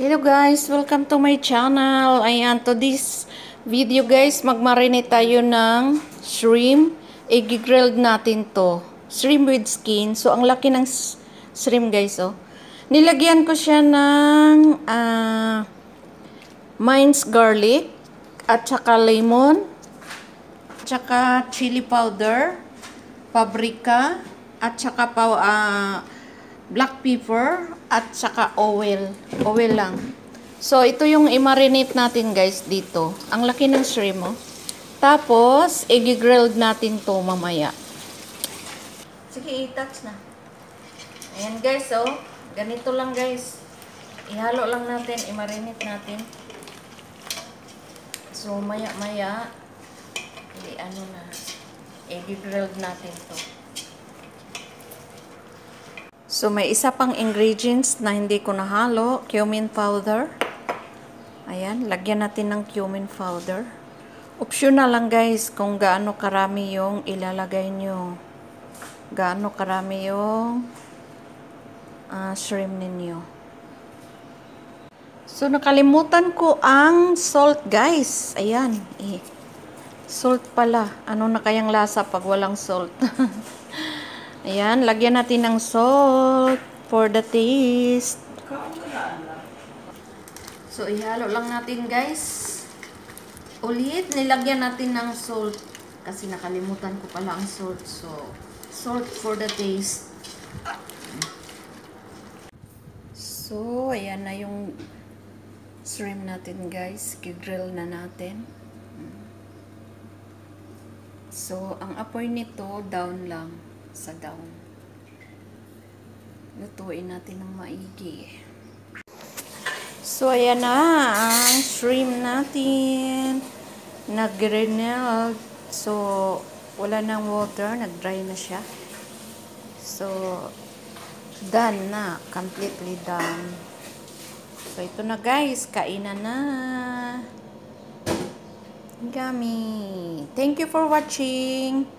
Hello guys, welcome to my channel. Ayan, to this video guys, magmarinate tayo ng shrimp. I-grilled natin to. Shrimp with skin. So, ang laki ng shrimp guys, oh. Nilagyan ko siya ng minced garlic at saka lemon, at saka chili powder, paprika, at saka black pepper, at saka oil. Oil lang. So, ito yung i-marinate natin guys dito. Ang laki ng shrimp, oh. Tapos, i-grilled natin to mamaya. Sige, i-touch na. Ayan guys, oh. Ganito lang guys. Ihalo lang natin, i-marinate natin. So, maya-maya, i-grilled natin to. So, may isa pang ingredients na hindi ko nahalo, cumin powder. Ayan, lagyan natin ng cumin powder. Optional lang guys kung gaano karami yung ilalagay nyo. Gaano karami yung shrimp ninyo. So, nakalimutan ko ang salt guys. Ayan, salt pala. Ano na kayang lasa pag walang salt? Ayan, lagyan natin ng salt for the taste. So, ihalo lang natin guys. Ulit, nilagyan natin ng salt. Kasi nakalimutan ko pala ang salt. So, salt for the taste. So, ayan na yung shrimp natin guys. Gigrill na natin. So, ang apoy nito, down lang. Sa down. Lutuin natin ng maigi. So, ayan na ang shrimp natin. Nag-grinelled. So, wala nang water. Nag-dry na siya. So, done na. Completely done. So, ito na guys. Kainan na. Yummy. Thank you for watching.